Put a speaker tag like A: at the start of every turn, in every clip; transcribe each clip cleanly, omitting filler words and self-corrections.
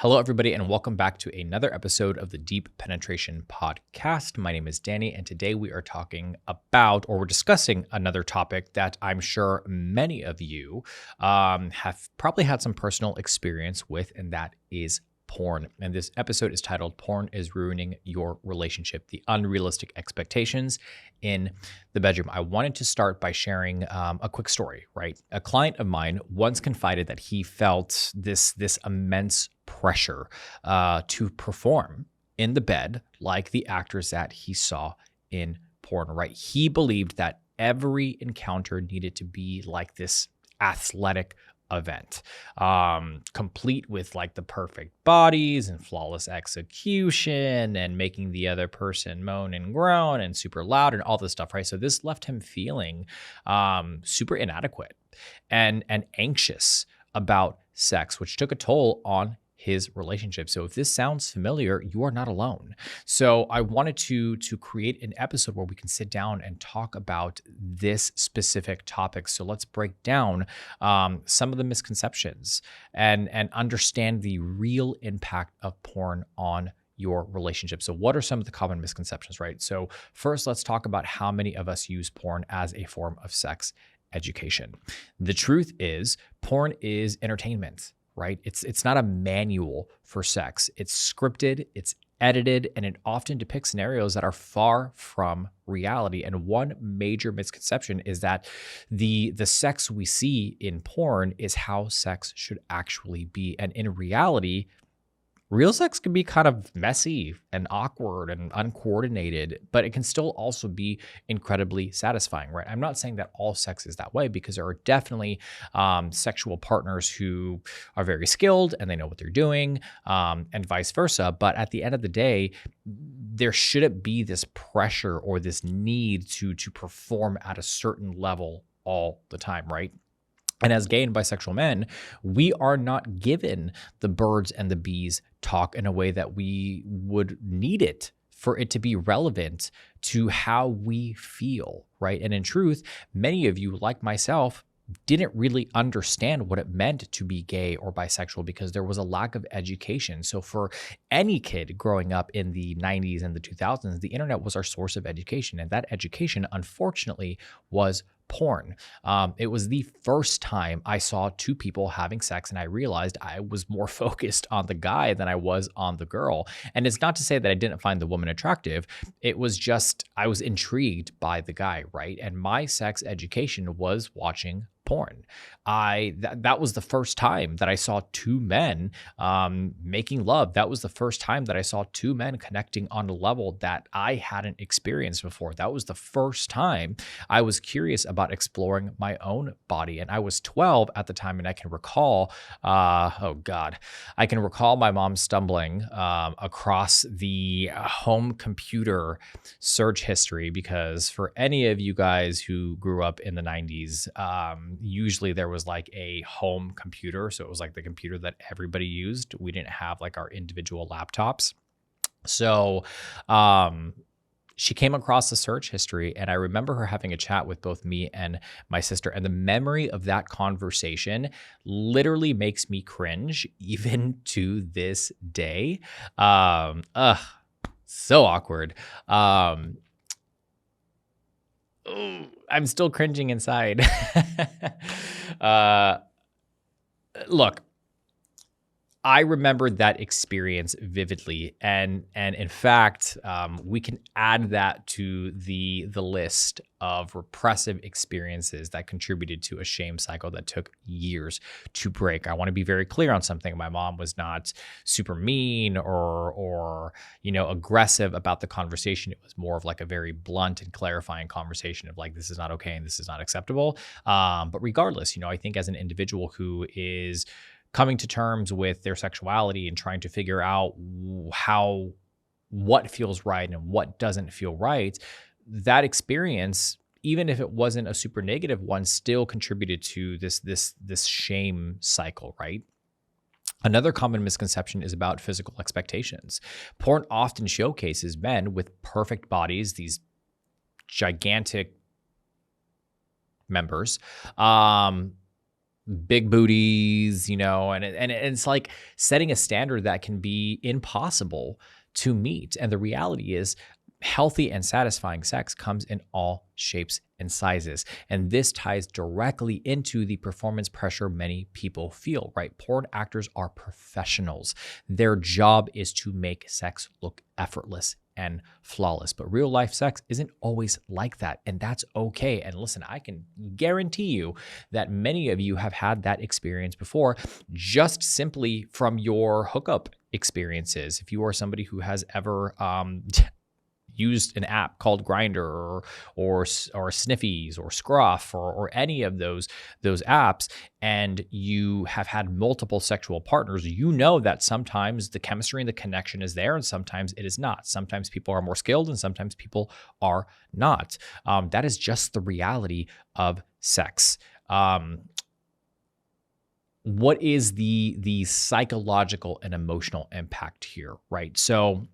A: Hello, everybody, and welcome back to another episode of the Deep Penetration Podcast. My name is Danny, and today we are talking about, or we're discussing another topic that I'm sure many of you have probably had some personal experience with, and that is porn. And this episode is titled Porn is Ruining Your Relationship, the Unrealistic Expectations in the Bedroom. I wanted to start by sharing a quick story, right? A client of mine once confided that he felt this immense pressure to perform in the bed like the actors that he saw in porn, right? He believed that every encounter needed to be like this athletic event, complete with like the perfect bodies and flawless execution and making the other person moan and groan and super loud and all this stuff, right? So this left him feeling super inadequate and anxious about sex, which took a toll on his relationship. So if this sounds familiar, you are not alone. So I wanted to create an episode where we can sit down and talk about this specific topic. So let's break down some of the misconceptions and understand the real impact of porn on your relationship. So what are some of the common misconceptions, right? So first, let's talk about how many of us use porn as a form of sex education. The truth is, porn is entertainment, right? It's not a manual for sex. It's scripted, it's edited, and it often depicts scenarios that are far from reality. And one major misconception is that the sex we see in porn is how sex should actually be. And in reality, real sex can be kind of messy and awkward and uncoordinated, but it can still also be incredibly satisfying, right? I'm not saying that all sex is that way, because there are definitely sexual partners who are very skilled and they know what they're doing, and vice versa. But at the end of the day, there shouldn't be this pressure or this need to perform at a certain level all the time, right? And as gay and bisexual men, we are not given the birds and the bees talk in a way that we would need it for it to be relevant to how we feel, right? And in truth, many of you, like myself, didn't really understand what it meant to be gay or bisexual because there was a lack of education. So for any kid growing up in the 90s and the 2000s, the internet was our source of education. And that education, unfortunately, was porn. It was the first time I saw two people having sex, and I realized I was more focused on the guy than I was on the girl. And it's not to say that I didn't find the woman attractive. It was just I was intrigued by the guy, right? And my sex education was watching porn. That was the first time that I saw two men making love. That was the first time that I saw two men connecting on a level that I hadn't experienced before. That was the first time I was curious about exploring my own body. And I was 12 at the time, and I can recall, I can recall my mom stumbling across the home computer search history, because for any of you guys who grew up in the 90s, usually there was like a home computer. So it was like the computer that everybody used. We didn't have like our individual laptops. So she came across the search history, and I remember her having a chat with both me and my sister. And the memory of that conversation literally makes me cringe even to this day. So awkward. I'm still cringing inside. Look, I remembered that experience vividly, and in fact, we can add that to the list of repressive experiences that contributed to a shame cycle that took years to break. I want to be very clear on something. My mom was not super mean or aggressive about the conversation. It was more of like a very blunt and clarifying conversation of like, this is not okay and this is not acceptable. But regardless, I think as an individual who is coming to terms with their sexuality and trying to figure out what feels right and what doesn't feel right, that experience, even if it wasn't a super negative one, still contributed to this shame cycle, right? Another common misconception is about physical expectations. Porn often showcases men with perfect bodies, these gigantic members, big booties, and it's like setting a standard that can be impossible to meet. And the reality is, healthy and satisfying sex comes in all shapes and sizes. And this ties directly into the performance pressure many people feel, right? Porn actors are professionals. Their job is to make sex look effortless and flawless. But real life sex isn't always like that. And that's okay. And listen, I can guarantee you that many of you have had that experience before, just simply from your hookup experiences. If you are somebody who has ever used an app called Grindr or Sniffies or Scruff or any of those apps, and you have had multiple sexual partners, you know that sometimes the chemistry and the connection is there, and sometimes it is not. Sometimes people are more skilled, and sometimes people are not. That is just the reality of sex. What is the psychological and emotional impact here, right? So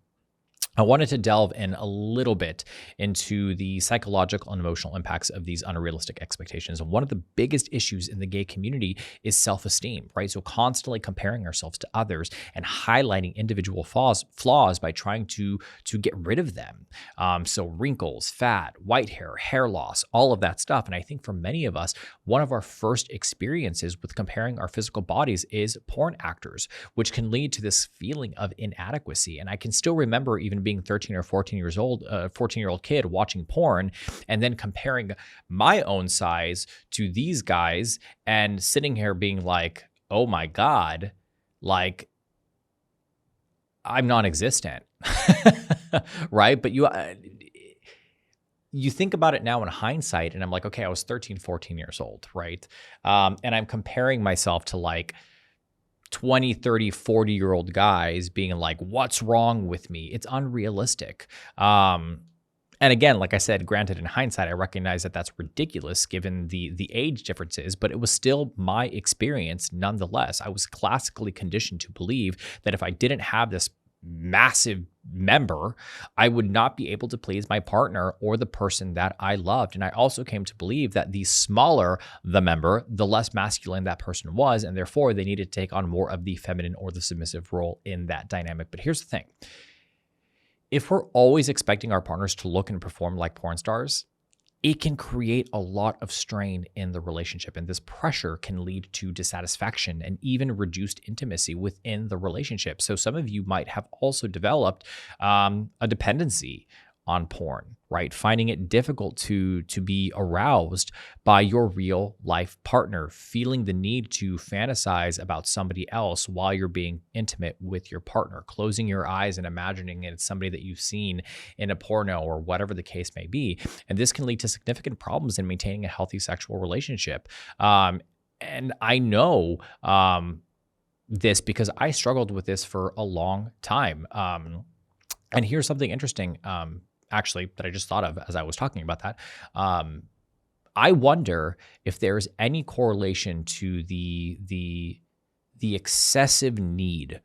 A: I wanted to delve in a little bit into the psychological and emotional impacts of these unrealistic expectations. And one of the biggest issues in the gay community is self-esteem, right? So constantly comparing ourselves to others and highlighting individual flaws by trying to get rid of them. So wrinkles, fat, white hair loss, all of that stuff. And I think for many of us, one of our first experiences with comparing our physical bodies is porn actors, which can lead to this feeling of inadequacy. And I can still remember even being 13 or 14 years old, 14-year-old kid watching porn and then comparing my own size to these guys and sitting here being like, oh my God, like I'm non-existent, right? But you think about it now in hindsight and I'm like, okay, I was 13, 14 years old, right? And I'm comparing myself to like 20, 30, 40-year-old guys being like, what's wrong with me? It's unrealistic. And again, like I said, granted, in hindsight, I recognize that that's ridiculous given the age differences, but it was still my experience nonetheless. I was classically conditioned to believe that if I didn't have this massive member, I would not be able to please my partner or the person that I loved. And I also came to believe that the smaller the member, the less masculine that person was, and therefore they needed to take on more of the feminine or the submissive role in that dynamic. But here's the thing. If we're always expecting our partners to look and perform like porn stars, it can create a lot of strain in the relationship. And this pressure can lead to dissatisfaction and even reduced intimacy within the relationship. So some of you might have also developed a dependency on porn, right? Finding it difficult to be aroused by your real life partner, feeling the need to fantasize about somebody else while you're being intimate with your partner, closing your eyes and imagining it's somebody that you've seen in a porno or whatever the case may be. And this can lead to significant problems in maintaining a healthy sexual relationship. And I know this because I struggled with this for a long time. And here's something interesting, actually, that I just thought of as I was talking about that. I wonder if there's any correlation to the excessive need.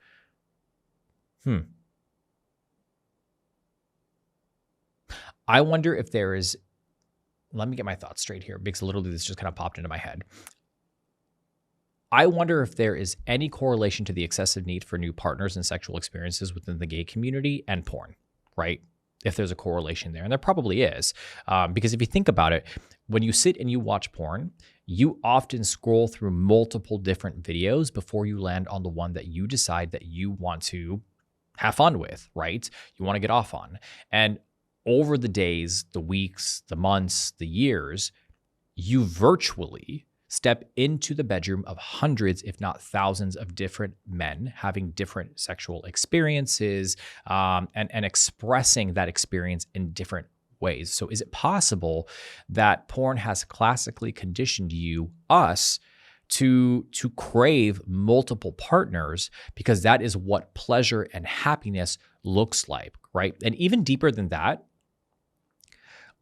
A: I wonder if there is. Let me get my thoughts straight here because literally this just kind of popped into my head. I wonder if there is any correlation to the excessive need for new partners and sexual experiences within the gay community and porn, right? If there's a correlation there, and there probably is, because if you think about it, when you sit and you watch porn, you often scroll through multiple different videos before you land on the one that you decide that you want to have fun with, right? You want to get off on. And over the days, the weeks, the months, the years, you virtually step into the bedroom of hundreds, if not thousands, of different men having different sexual experiences and expressing that experience in different ways. So is it possible that porn has classically conditioned us to crave multiple partners because that is what pleasure and happiness looks like, right? And even deeper than that,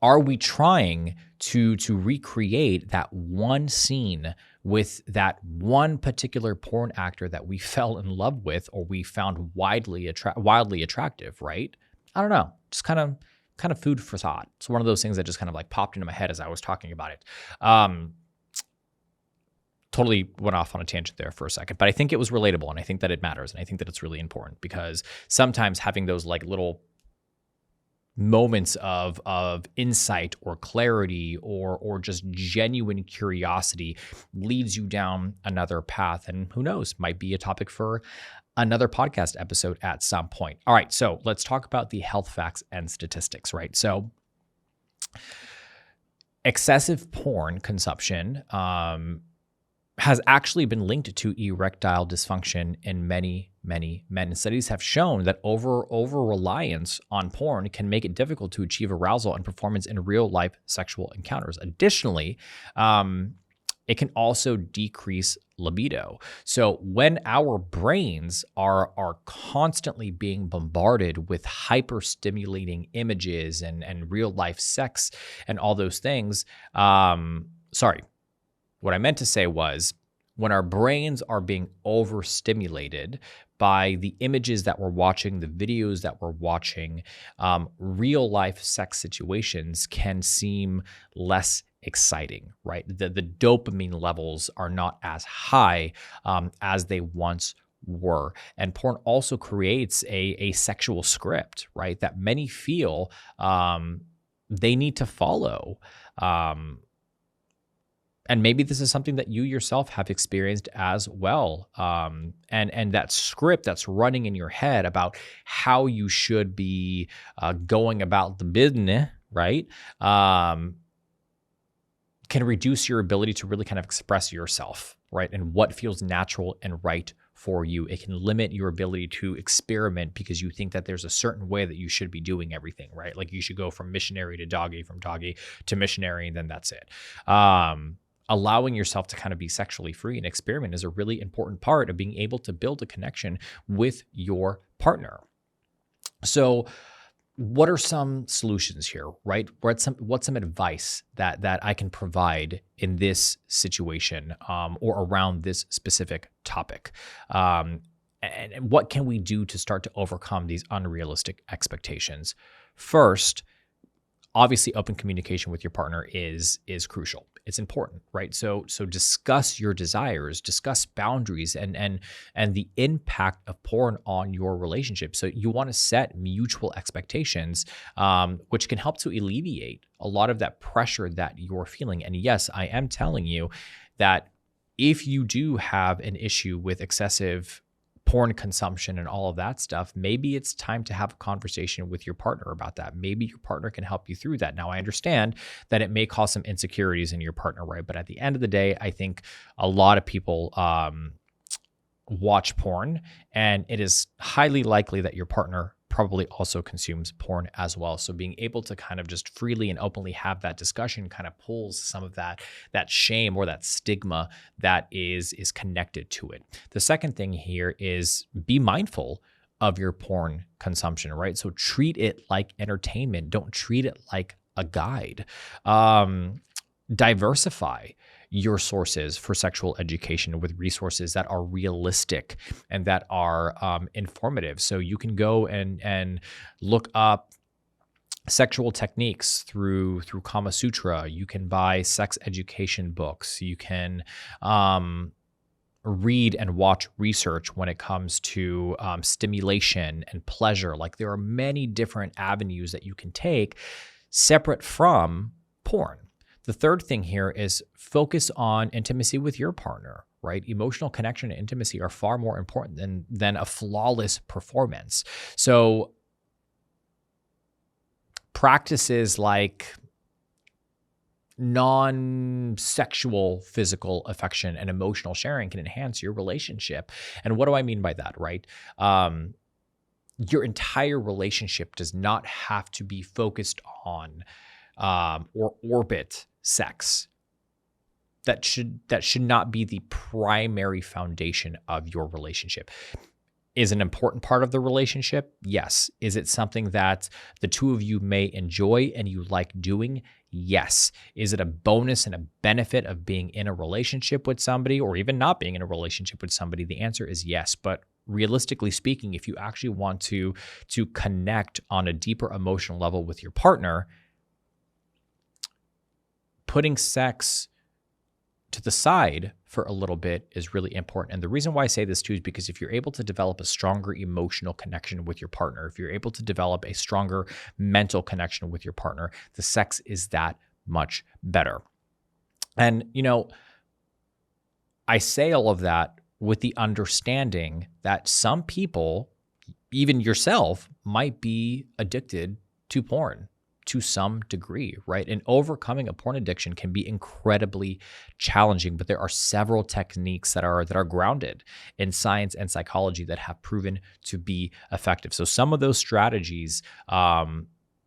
A: are we trying to recreate that one scene with that one particular porn actor that we fell in love with or we found wildly attractive, right? I don't know. Just kind of food for thought. It's one of those things that just kind of like popped into my head as I was talking about it. totally went off on a tangent there for a second, but I think it was relatable, and I think that it matters, and I think that it's really important because sometimes having those like little moments of insight or clarity or just genuine curiosity leads you down another path, and who knows, might be a topic for another podcast episode at some point. All right, so let's talk about the health facts and statistics, right? So excessive porn consumption has actually been linked to erectile dysfunction in many men. And studies have shown that over reliance on porn can make it difficult to achieve arousal and performance in real life sexual encounters. Additionally, it can also decrease libido. So when our brains are constantly being bombarded with hyper stimulating images and real life sex and all those things, what I meant to say was when our brains are being overstimulated by the images that we're watching, the videos that we're watching, real life sex situations can seem less exciting, right? The dopamine levels are not as high as they once were. And porn also creates a sexual script, right? That many feel they need to follow. And maybe this is something that you yourself have experienced as well. And that script that's running in your head about how you should be going about the business, right? Can reduce your ability to really kind of express yourself, right? And what feels natural and right for you. It can limit your ability to experiment because you think that there's a certain way that you should be doing everything, right? Like you should go from missionary to doggy, from doggy to missionary, and then that's it. Allowing yourself to kind of be sexually free and experiment is a really important part of being able to build a connection with your partner. So what are some solutions here, right? What's some advice that I can provide in this situation or around this specific topic? And what can we do to start to overcome these unrealistic expectations? First, obviously, open communication with your partner is crucial. It's important, right? So discuss your desires, discuss boundaries, and the impact of porn on your relationship. So you want to set mutual expectations, which can help to alleviate a lot of that pressure that you're feeling. And yes, I am telling you that if you do have an issue with excessive porn consumption and all of that stuff, maybe it's time to have a conversation with your partner about that. Maybe your partner can help you through that. Now, I understand that it may cause some insecurities in your partner, right? But at the end of the day, I think a lot of people watch porn, and it is highly likely that your partner probably also consumes porn as well. So being able to kind of just freely and openly have that discussion kind of pulls some of that shame or that stigma that is connected to it. The second thing here is be mindful of your porn consumption, right? So treat it like entertainment. Don't treat it like a guide. Diversify your sources for sexual education with resources that are realistic and that are informative. So you can go and look up sexual techniques through Kama Sutra. You can buy sex education books. You can read and watch research when it comes to stimulation and pleasure. Like there are many different avenues that you can take separate from porn. The third thing here is focus on intimacy with your partner, right? Emotional connection and intimacy are far more important than a flawless performance. So practices like non-sexual physical affection and emotional sharing can enhance your relationship. And what do I mean by that, right? Your entire relationship does not have to be focused on or orbit sex. That should not be the primary foundation of your relationship. Is an important part of the relationship? Yes. Is it something that the two of you may enjoy and you like doing? Yes. Is it a bonus and a benefit of being in a relationship with somebody or even not being in a relationship with somebody? The answer is yes. But realistically speaking, if you actually want to connect on a deeper emotional level with your partner, putting sex to the side for a little bit is really important. And the reason why I say this too is because if you're able to develop a stronger emotional connection with your partner, if you're able to develop a stronger mental connection with your partner, the sex is that much better. And, I say all of that with the understanding that some people, even yourself, might be addicted to porn to some degree, right? And overcoming a porn addiction can be incredibly challenging, but there are several techniques that are grounded in science and psychology that have proven to be effective. So some of those strategies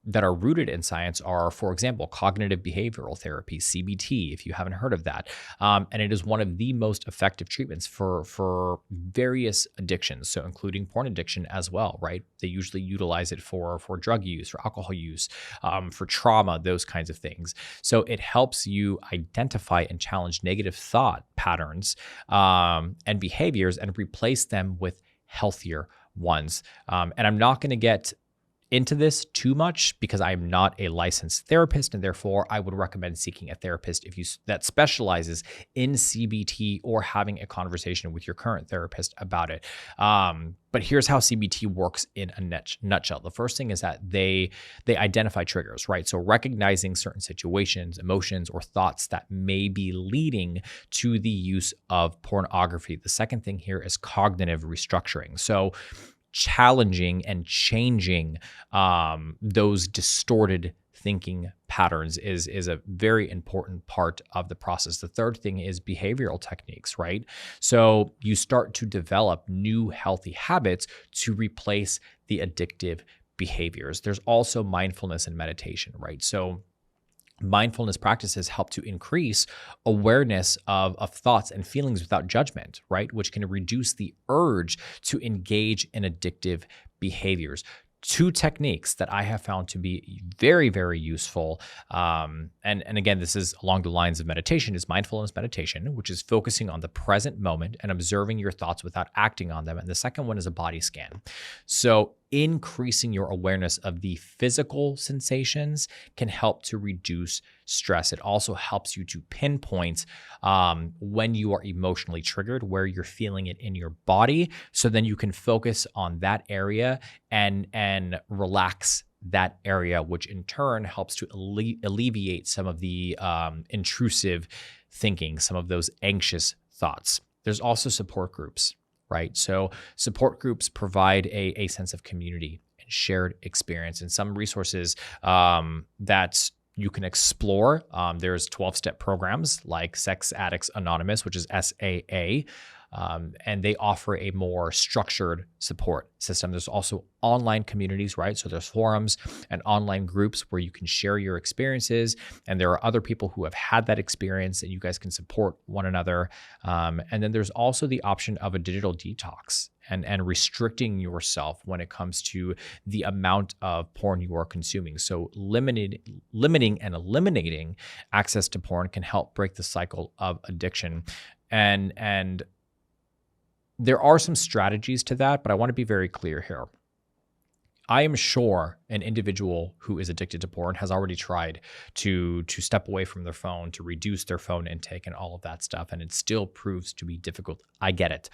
A: that are rooted in science are, for example, cognitive behavioral therapy, CBT, if you haven't heard of that. And it is one of the most effective treatments for various addictions, so including porn addiction as well, right? They usually utilize it for drug use, for alcohol use, for trauma, those kinds of things. So it helps you identify and challenge negative thought patterns and behaviors and replace them with healthier ones. And I'm not going to get into this too much because I'm not a licensed therapist, and therefore I would recommend seeking a therapist that specializes in CBT or having a conversation with your current therapist about it. But here's how CBT works in a nutshell. The first thing is that they identify triggers, right? So recognizing certain situations, emotions, or thoughts that may be leading to the use of pornography. The second thing here is cognitive restructuring. So challenging and changing those distorted thinking patterns is a very important part of the process. The third thing is behavioral techniques, right? So you start to develop new healthy habits to replace the addictive behaviors. There's also mindfulness and meditation, right? So mindfulness practices help to increase awareness of thoughts and feelings without judgment, right? Which can reduce the urge to engage in addictive behaviors. Two techniques that I have found to be very, very useful. And again, this is along the lines of meditation, is mindfulness meditation, which is focusing on the present moment and observing your thoughts without acting on them. And the second one is a body scan. So increasing your awareness of the physical sensations can help to reduce stress. It also helps you to pinpoint when you are emotionally triggered, where you're feeling it in your body. So then you can focus on that area and relax that area, which in turn helps to alleviate some of the intrusive thinking, some of those anxious thoughts. There's also support groups, right? So support groups provide a sense of community and shared experience, and some resources that you can explore. There's 12-step programs like Sex Addicts Anonymous, which is SAA, and they offer a more structured support system. There's also online communities, right? So there's forums and online groups where you can share your experiences, and there are other people who have had that experience, and you guys can support one another. And then there's also the option of a digital detox and restricting yourself when it comes to the amount of porn you are consuming. So limiting and eliminating access to porn can help break the cycle of addiction. And there are some strategies to that, but I want to be very clear here. I am sure an individual who is addicted to porn has already tried to step away from their phone, to reduce their phone intake and all of that stuff, and it still proves to be difficult. I get it.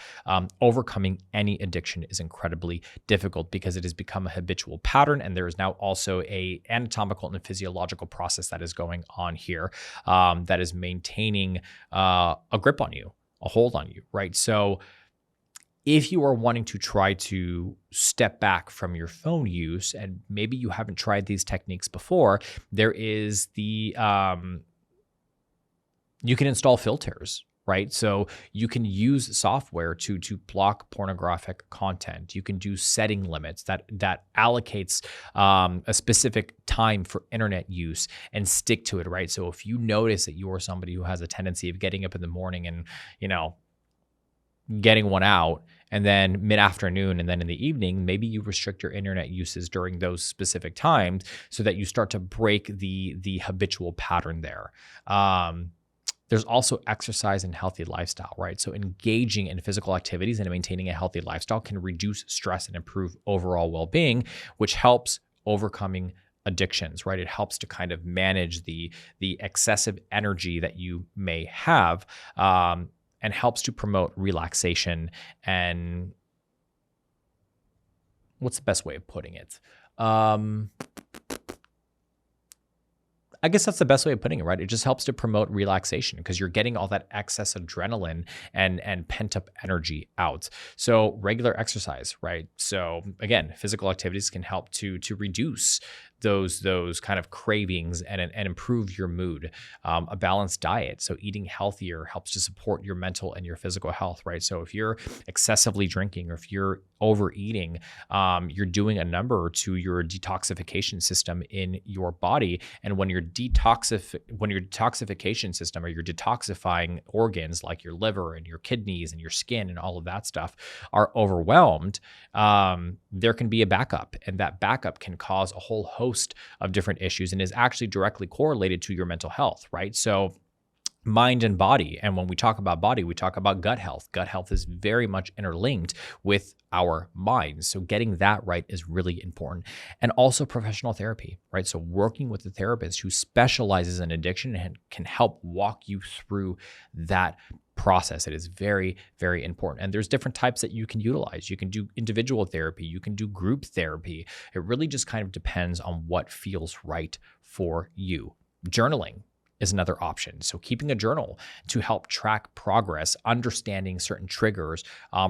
A: Overcoming any addiction is incredibly difficult because it has become a habitual pattern, and there is now also a anatomical and physiological process that is going on here that is maintaining a grip on you, a hold on you, right? So if you are wanting to try to step back from your phone use, and maybe you haven't tried these techniques before, there is you can install filters, right? So you can use software to block pornographic content. You can do setting limits that allocates a specific time for internet use and stick to it, right? So if you notice that you are somebody who has a tendency of getting up in the morning and, getting one out, and then mid-afternoon, and then in the evening, maybe you restrict your internet uses during those specific times so that you start to break the habitual pattern there. There's also exercise and healthy lifestyle, right? So engaging in physical activities and maintaining a healthy lifestyle can reduce stress and improve overall well-being, which helps overcoming addictions, right? It helps to kind of manage the excessive energy that you may have, and helps to promote relaxation. And what's the best way of putting it? I guess that's the best way of putting it, right? It just helps to promote relaxation because you're getting all that excess adrenaline and pent up energy out. So regular exercise, right? So again, physical activities can help to reduce those kind of cravings and improve your mood. A balanced diet, so eating healthier, helps to support your mental and your physical health, right? So if you're excessively drinking or if you're overeating, you're doing a number to your detoxification system in your body. And when your detoxification system, or you're detoxifying organs like your liver and your kidneys and your skin and all of that stuff, are overwhelmed, there can be a backup, and that backup can cause a whole host of different issues and is actually directly correlated to your mental health, right? So mind and body. And when we talk about body, we talk about gut health. Gut health is very much interlinked with our minds. So getting that right is really important. And also professional therapy, right? So working with a therapist who specializes in addiction and can help walk you through that process. It is very, very important. And there's different types that you can utilize. You can do individual therapy. You can do group therapy. It really just kind of depends on what feels right for you. Journaling is another option. So keeping a journal to help track progress, understanding certain triggers,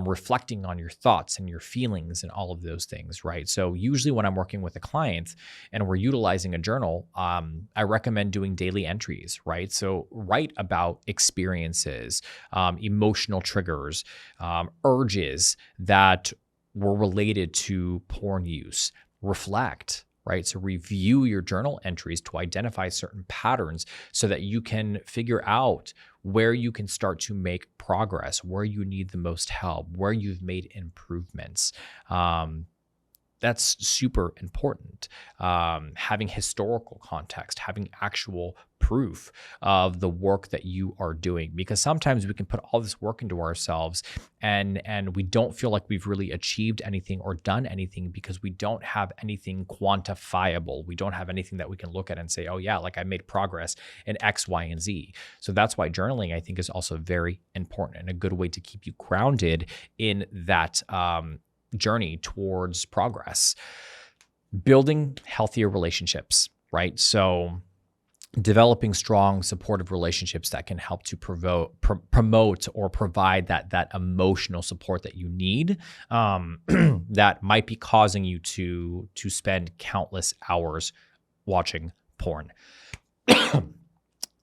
A: reflecting on your thoughts and your feelings and all of those things, right? So usually when I'm working with a client and we're utilizing a journal, I recommend doing daily entries, right? So write about experiences, emotional triggers, urges that were related to porn use. Reflect, right? So review your journal entries to identify certain patterns so that you can figure out where you can start to make progress, where you need the most help, where you've made improvements. That's super important. Having historical context, having actual proof of the work that you are doing, because sometimes we can put all this work into ourselves and we don't feel like we've really achieved anything or done anything because we don't have anything quantifiable. We don't have anything that we can look at and say, oh yeah, like I made progress in X, Y, and Z. So that's why journaling, I think, is also very important and a good way to keep you grounded in that journey towards progress. Building healthier relationships, right? So developing strong, supportive relationships that can help to promote or provide that emotional support that you need, that might be causing you to spend countless hours watching porn.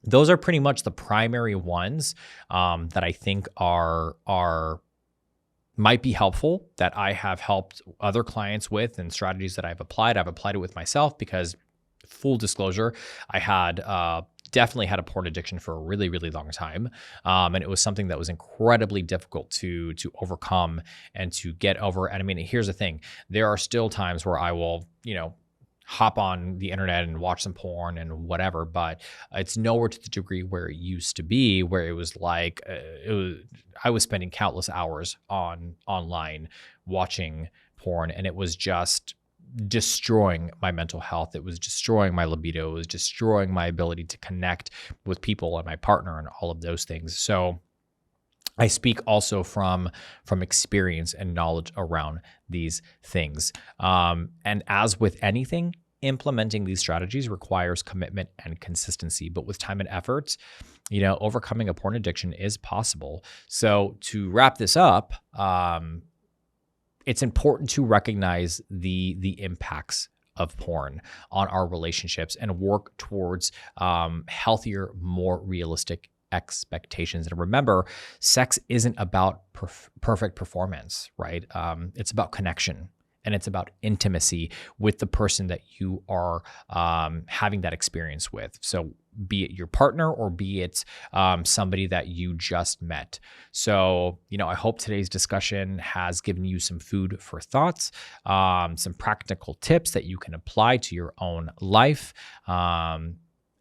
A: Those are pretty much the primary ones that I think might be helpful, that I have helped other clients with, and strategies that I've applied. I've applied it with myself because, full disclosure, I had definitely had a porn addiction for a really, really long time. And it was something that was incredibly difficult to overcome and to get over. And I mean, here's the thing. There are still times where I will, hop on the internet and watch some porn and whatever, but it's nowhere to the degree where it used to be, where it was like, I was spending countless hours online watching porn, and it was just destroying my mental health. It was destroying my libido. It was destroying my ability to connect with people and my partner and all of those things. So I speak also from experience and knowledge around these things. And as with anything, implementing these strategies requires commitment and consistency. But with time and effort, overcoming a porn addiction is possible. So to wrap this up, it's important to recognize the impacts of porn on our relationships and work towards healthier, more realistic expectations. And remember, sex isn't about perfect performance, right? It's about connection, and it's about intimacy with the person that you are having that experience with. So be it your partner or be it somebody that you just met. So, I hope today's discussion has given you some food for thoughts, some practical tips that you can apply to your own life.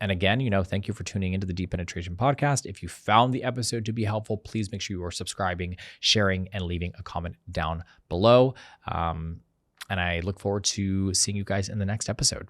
A: And again, thank you for tuning into the Deep Penetration Podcast. If you found the episode to be helpful, please make sure you are subscribing, sharing, and leaving a comment down below. And I look forward to seeing you guys in the next episode.